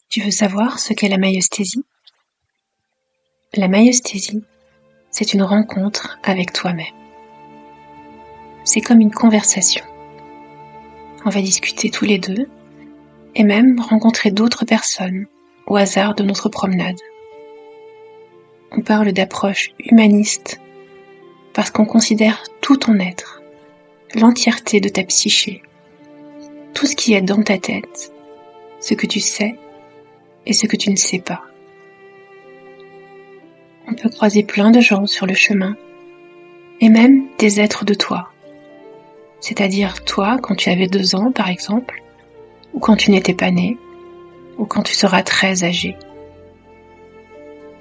Tu veux savoir ce qu'est la maïeusthésie ? La maïeusthésie, c'est une rencontre avec toi-même. C'est comme une conversation. On va discuter tous les deux et même rencontrer d'autres personnes au hasard de notre promenade. On parle d'approche humaniste parce qu'on considère tout ton être, l'entièreté de ta psyché, tout ce qui est dans ta tête, ce que tu sais et ce que tu ne sais pas. On peut croiser plein de gens sur le chemin et même des êtres de toi. C'est-à-dire toi quand tu avais 2 ans par exemple, ou quand tu n'étais pas né, ou quand tu seras très âgé.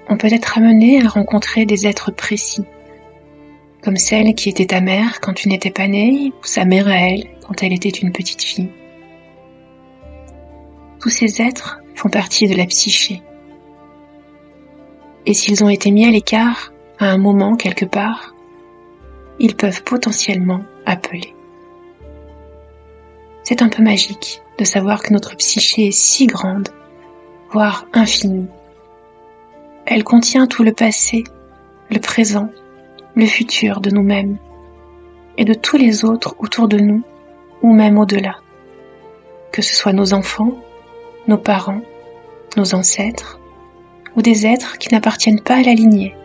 On peut être amené à rencontrer des êtres précis, comme celle qui était ta mère quand tu n'étais pas né, ou sa mère à elle quand elle était une petite fille. Tous ces êtres font partie de la psyché. Et s'ils ont été mis à l'écart à un moment quelque part, ils peuvent potentiellement appeler. C'est un peu magique de savoir que notre psyché est si grande, voire infinie. Elle contient tout le passé, le présent, le futur de nous-mêmes et de tous les autres autour de nous ou même au-delà. Que ce soit nos enfants, nos parents, nos ancêtres ou des êtres qui n'appartiennent pas à la lignée,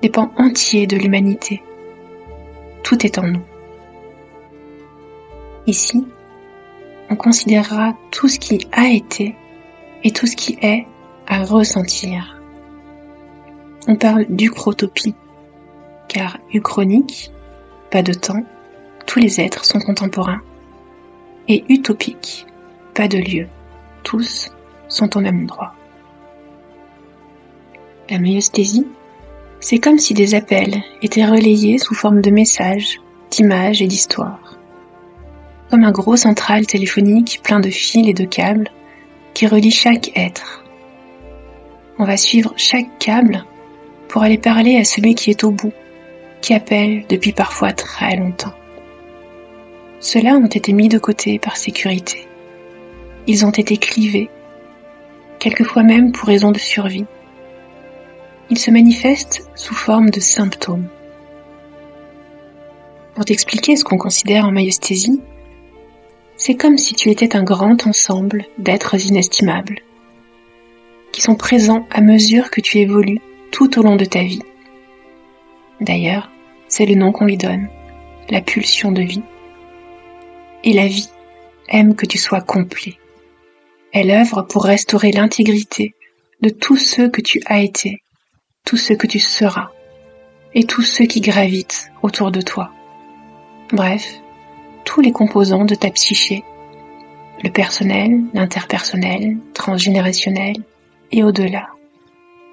des pans entiers de l'humanité. Tout est en nous. Ici, on considérera tout ce qui a été et tout ce qui est à ressentir. On parle d'ucrotopie, car uchronique, pas de temps, tous les êtres sont contemporains, et utopique, pas de lieu, tous sont au même endroit. La maïeusthésie, c'est comme si des appels étaient relayés sous forme de messages, d'images et d'histoires. Comme un gros central téléphonique plein de fils et de câbles qui relie chaque être. On va suivre chaque câble pour aller parler à celui qui est au bout, qui appelle depuis parfois très longtemps. Ceux-là ont été mis de côté par sécurité. Ils ont été clivés, quelquefois même pour raison de survie. Ils se manifestent sous forme de symptômes. Pour t'expliquer ce qu'on considère en maïeusthésie, c'est comme si tu étais un grand ensemble d'êtres inestimables, qui sont présents à mesure que tu évolues tout au long de ta vie. D'ailleurs, c'est le nom qu'on lui donne, la pulsion de vie. Et la vie aime que tu sois complet. Elle œuvre pour restaurer l'intégrité de tous ceux que tu as été, tous ceux que tu seras, et tous ceux qui gravitent autour de toi. Bref, tous les composants de ta psyché, le personnel, l'interpersonnel, transgénérationnel et au-delà.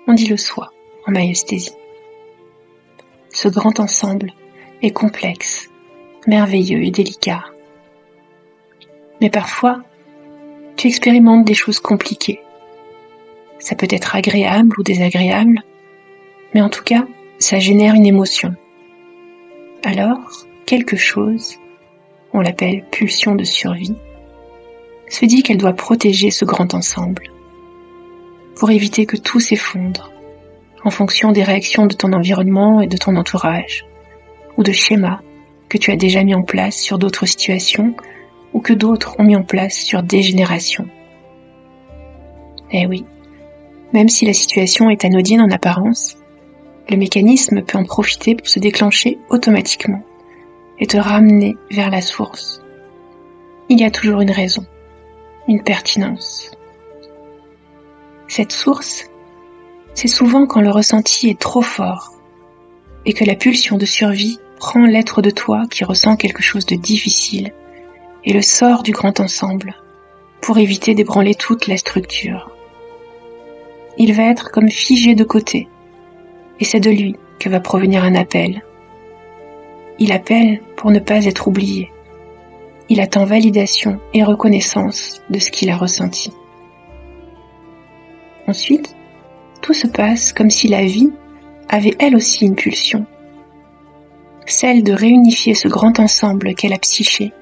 On dit le soi en maïeusthésie. Ce grand ensemble est complexe, merveilleux et délicat. Mais parfois, tu expérimentes des choses compliquées. Ça peut être agréable ou désagréable, mais en tout cas, ça génère une émotion. Alors, quelque chose, on l'appelle pulsion de survie, se dit qu'elle doit protéger ce grand ensemble, pour éviter que tout s'effondre, en fonction des réactions de ton environnement et de ton entourage, ou de schémas que tu as déjà mis en place sur d'autres situations, ou que d'autres ont mis en place sur des générations. Eh oui, même si la situation est anodine en apparence, le mécanisme peut en profiter pour se déclencher automatiquement et te ramener vers la source. Il y a toujours une raison, une pertinence. Cette source, c'est souvent quand le ressenti est trop fort et que la pulsion de survie prend l'être de toi qui ressent quelque chose de difficile et le sort du grand ensemble pour éviter d'ébranler toute la structure. Il va être comme figé de côté et c'est de lui que va provenir un appel. Il appelle pour ne pas être oublié. Il attend validation et reconnaissance de ce qu'il a ressenti. Ensuite, tout se passe comme si la vie avait elle aussi une pulsion, celle de réunifier ce grand ensemble qu'est la psyché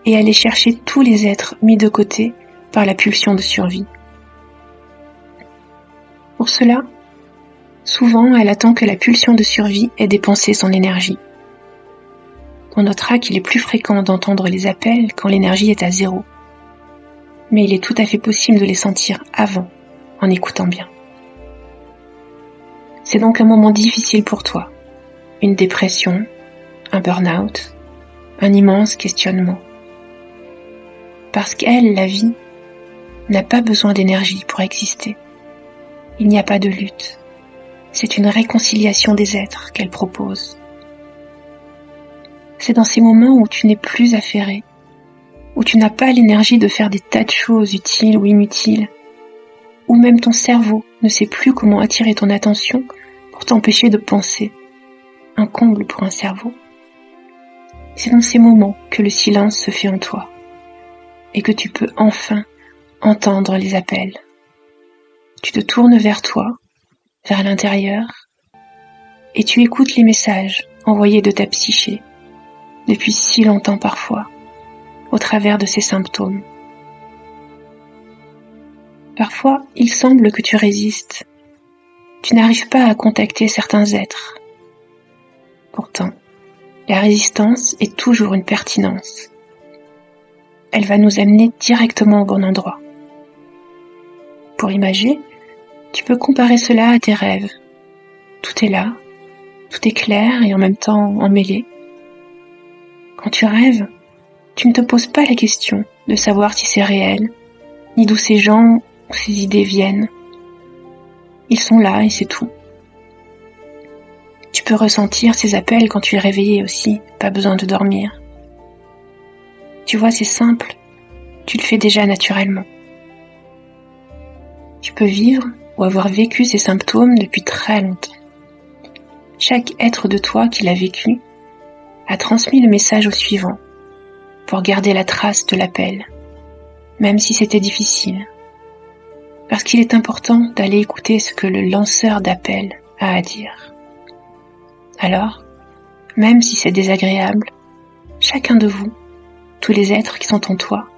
et aller chercher tous les êtres mis de côté par la pulsion de survie. Pour cela, souvent elle attend que la pulsion de survie ait dépensé son énergie. On notera qu'il est plus fréquent d'entendre les appels quand l'énergie est à zéro. Mais il est tout à fait possible de les sentir avant, en écoutant bien. C'est donc un moment difficile pour toi. Une dépression, un burn-out, un immense questionnement. Parce qu'elle, la vie, n'a pas besoin d'énergie pour exister. Il n'y a pas de lutte. C'est une réconciliation des êtres qu'elle propose. C'est dans ces moments où tu n'es plus affairé, où tu n'as pas l'énergie de faire des tas de choses utiles ou inutiles, où même ton cerveau ne sait plus comment attirer ton attention pour t'empêcher de penser. Un comble pour un cerveau. C'est dans ces moments que le silence se fait en toi et que tu peux enfin entendre les appels. Tu te tournes vers toi, vers l'intérieur, et tu écoutes les messages envoyés de ta psyché, depuis si longtemps parfois, au travers de ces symptômes. Parfois, il semble que tu résistes. Tu n'arrives pas à contacter certains êtres. Pourtant, la résistance est toujours une pertinence. Elle va nous amener directement au bon endroit. Pour imager, tu peux comparer cela à tes rêves. Tout est là, tout est clair et en même temps emmêlé. Quand tu rêves, tu ne te poses pas la question de savoir si c'est réel, ni d'où ces gens ou ces idées viennent. Ils sont là et c'est tout. Tu peux ressentir ces appels quand tu es réveillé aussi, pas besoin de dormir. Tu vois, c'est simple, tu le fais déjà naturellement. Tu peux vivre ou avoir vécu ces symptômes depuis très longtemps. Chaque être de toi qui l'a vécu a transmis le message au suivant pour garder la trace de l'appel, même si c'était difficile. Parce qu'il est important d'aller écouter ce que le lanceur d'appel a à dire. Alors, même si c'est désagréable, chacun de vous, tous les êtres qui sont en toi,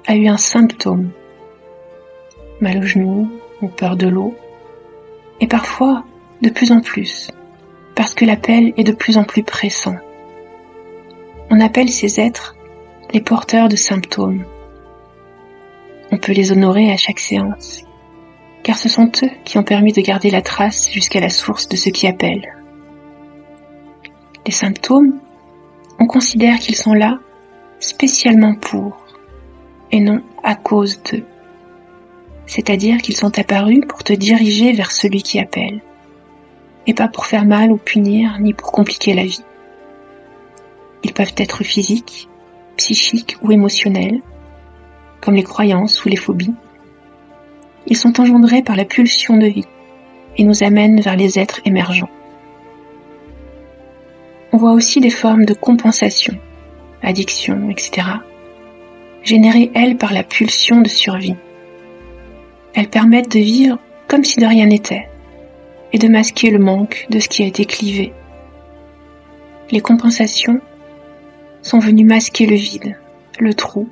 a eu un symptôme. Mal au genou ou peur de l'eau. Et parfois, de plus en plus, parce que l'appel est de plus en plus pressant. On appelle ces êtres les porteurs de symptômes. On peut les honorer à chaque séance, car ce sont eux qui ont permis de garder la trace jusqu'à la source de ce qui appelle. Les symptômes, on considère qu'ils sont là spécialement pour, et non à cause d'eux. C'est-à-dire qu'ils sont apparus pour te diriger vers celui qui appelle, et pas pour faire mal ou punir, ni pour compliquer la vie. Ils peuvent être physiques, psychiques ou émotionnels, comme les croyances ou les phobies. Ils sont engendrés par la pulsion de vie et nous amènent vers les êtres émergents. On voit aussi des formes de compensation, addiction, etc., générées, elles, par la pulsion de survie. Elles permettent de vivre comme si de rien n'était et de masquer le manque de ce qui a été clivé. Les compensations sont venues masquer le vide, le trou,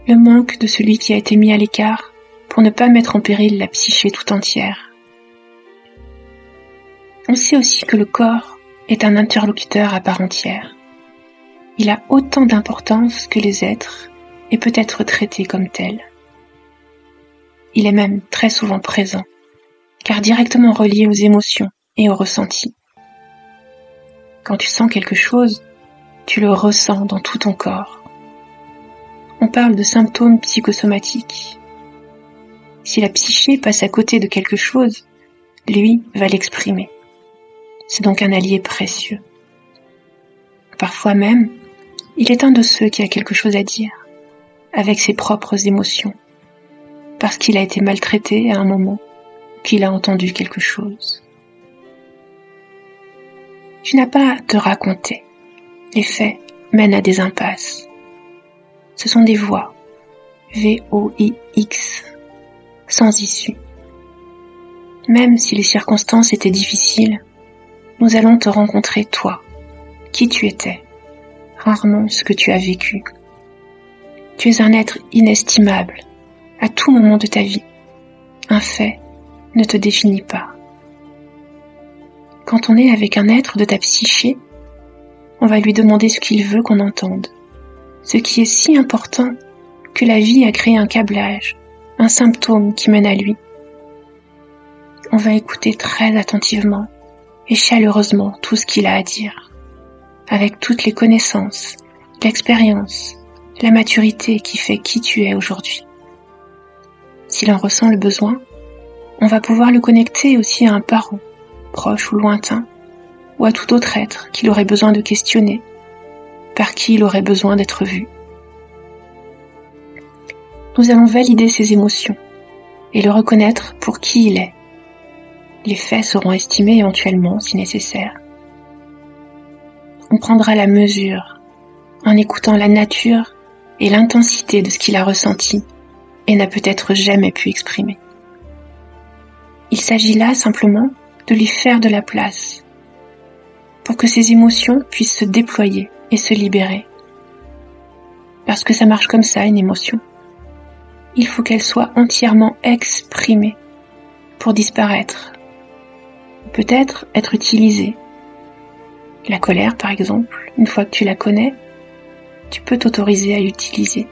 le manque de celui qui a été mis à l'écart pour ne pas mettre en péril la psyché tout entière. On sait aussi que le corps est un interlocuteur à part entière. Il a autant d'importance que les êtres et peut être traité comme tel. Il est même très souvent présent, car directement relié aux émotions et aux ressentis. Quand tu sens quelque chose, tu le ressens dans tout ton corps. On parle de symptômes psychosomatiques. Si la psyché passe à côté de quelque chose, lui va l'exprimer. C'est donc un allié précieux. Parfois même, il est un de ceux qui a quelque chose à dire, avec ses propres émotions, parce qu'il a été maltraité à un moment, qu'il a entendu quelque chose. Tu n'as pas à te raconter. Les faits mènent à des impasses. Ce sont des voies, V-O-I-X, sans issue. Même si les circonstances étaient difficiles, nous allons te rencontrer toi, qui tu étais, rarement ce que tu as vécu. Tu es un être inestimable, à tout moment de ta vie. Un fait ne te définit pas. Quand on est avec un être de ta psyché, on va lui demander ce qu'il veut qu'on entende, ce qui est si important que la vie a créé un câblage, un symptôme qui mène à lui. On va écouter très attentivement et chaleureusement tout ce qu'il a à dire, avec toutes les connaissances, l'expérience, la maturité qui fait qui tu es aujourd'hui. S'il en ressent le besoin, on va pouvoir le connecter aussi à un parent, proche ou lointain, ou à tout autre être qu'il aurait besoin de questionner, par qui il aurait besoin d'être vu. Nous allons valider ses émotions et le reconnaître pour qui il est. Les faits seront estimés éventuellement si nécessaire. On prendra la mesure en écoutant la nature et l'intensité de ce qu'il a ressenti et n'a peut-être jamais pu exprimer. Il s'agit là simplement de lui faire de la place pour que ses émotions puissent se déployer et se libérer. Parce que ça marche comme ça, une émotion. Il faut qu'elle soit entièrement exprimée pour disparaître. Peut-être être utilisée. La colère, par exemple, une fois que tu la connais, tu peux t'autoriser à l'utiliser.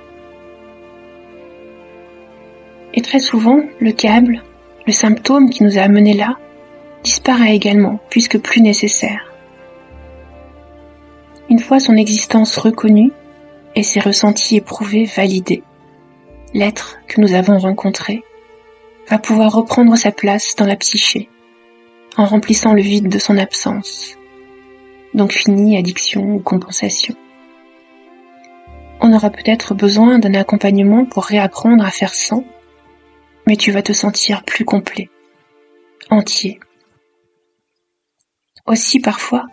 Et très souvent, le câble, le symptôme qui nous a amenés là, disparaît également, puisque plus nécessaire. Une fois son existence reconnue et ses ressentis éprouvés validés, l'être que nous avons rencontré va pouvoir reprendre sa place dans la psyché, en remplissant le vide de son absence. Donc fini addiction ou compensation. On aura peut-être besoin d'un accompagnement pour réapprendre à faire sans, mais tu vas te sentir plus complet, entier. Aussi parfois,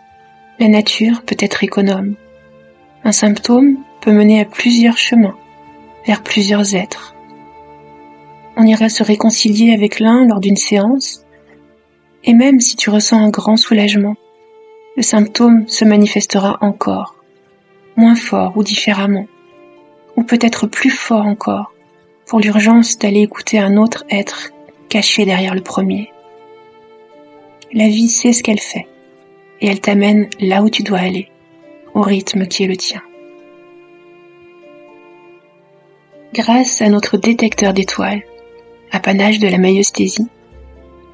la nature peut être économe. Un symptôme peut mener à plusieurs chemins, vers plusieurs êtres. On ira se réconcilier avec l'un lors d'une séance, et même si tu ressens un grand soulagement, le symptôme se manifestera encore, moins fort ou différemment, ou peut-être plus fort encore, pour l'urgence d'aller écouter un autre être caché derrière le premier. La vie sait ce qu'elle fait, et elle t'amène là où tu dois aller, au rythme qui est le tien. Grâce à notre détecteur d'étoiles, apanage de la maïeusthésie,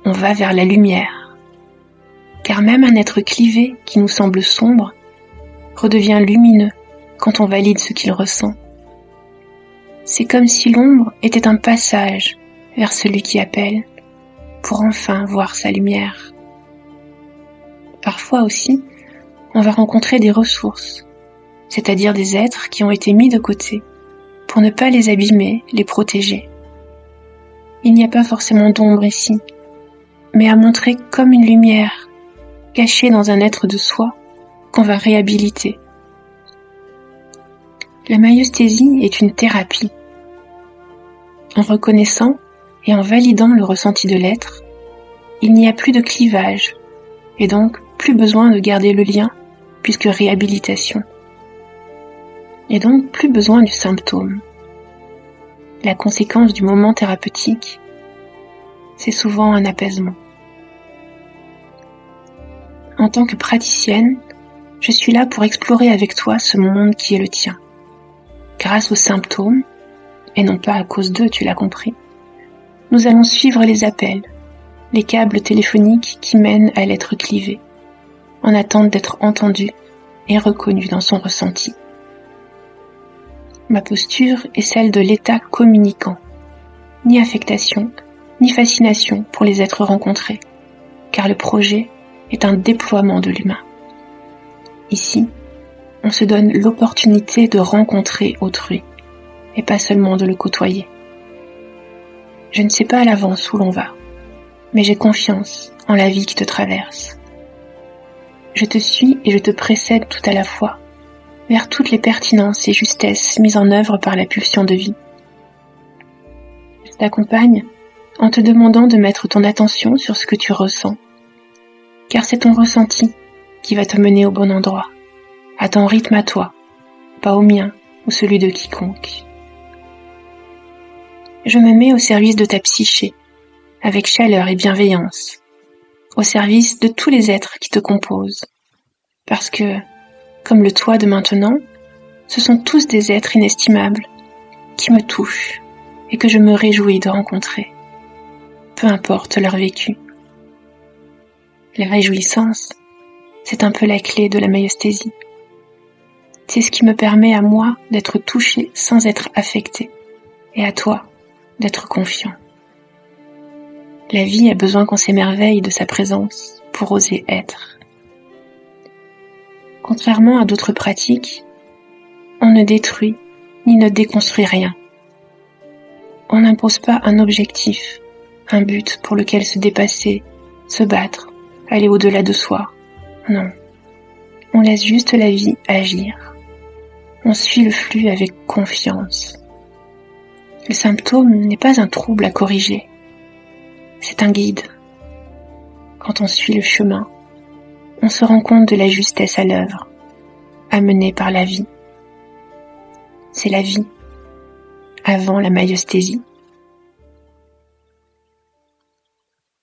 on va vers la lumière. Car même un être clivé qui nous semble sombre redevient lumineux quand on valide ce qu'il ressent. C'est comme si l'ombre était un passage vers celui qui appelle pour enfin voir sa lumière. Parfois aussi, on va rencontrer des ressources, c'est-à-dire des êtres qui ont été mis de côté pour ne pas les abîmer, les protéger. Il n'y a pas forcément d'ombre ici, mais à montrer comme une lumière cachée dans un être de soi qu'on va réhabiliter. La maïeusthésie est une thérapie. En reconnaissant et en validant le ressenti de l'être, il n'y a plus de clivage, et donc plus besoin de garder le lien, puisque réhabilitation. Et donc plus besoin du symptôme. La conséquence du moment thérapeutique, c'est souvent un apaisement. En tant que praticienne, je suis là pour explorer avec toi ce monde qui est le tien. Grâce aux symptômes, et non pas à cause d'eux, tu l'as compris, nous allons suivre les appels, les câbles téléphoniques qui mènent à l'être clivé, en attente d'être entendu et reconnu dans son ressenti. Ma posture est celle de l'état communicant, ni affectation, ni fascination pour les êtres rencontrés, car le projet est un déploiement de l'humain. Ici, on se donne l'opportunité de rencontrer autrui, et pas seulement de le côtoyer. Je ne sais pas à l'avance où l'on va, mais j'ai confiance en la vie qui te traverse. Je te suis et je te précède tout à la fois, vers toutes les pertinences et justesses mises en œuvre par la pulsion de vie. Je t'accompagne en te demandant de mettre ton attention sur ce que tu ressens, car c'est ton ressenti qui va te mener au bon endroit, à ton rythme à toi, pas au mien ou celui de quiconque. Je me mets au service de ta psyché, avec chaleur et bienveillance, au service de tous les êtres qui te composent. Parce que, comme le toi de maintenant, ce sont tous des êtres inestimables qui me touchent et que je me réjouis de rencontrer, peu importe leur vécu. La réjouissance, c'est un peu la clé de la maïeusthésie. C'est ce qui me permet à moi d'être touché sans être affecté, et à toi d'être confiant. La vie a besoin qu'on s'émerveille de sa présence pour oser être. Contrairement à d'autres pratiques, on ne détruit ni ne déconstruit rien. On n'impose pas un objectif, un but pour lequel se dépasser, se battre, aller au-delà de soi. Non. On laisse juste la vie agir. On suit le flux avec confiance. Le symptôme n'est pas un trouble à corriger. C'est un guide. Quand on suit le chemin, on se rend compte de la justesse à l'œuvre, amenée par la vie. C'est la vie, avant la maïeusthésie.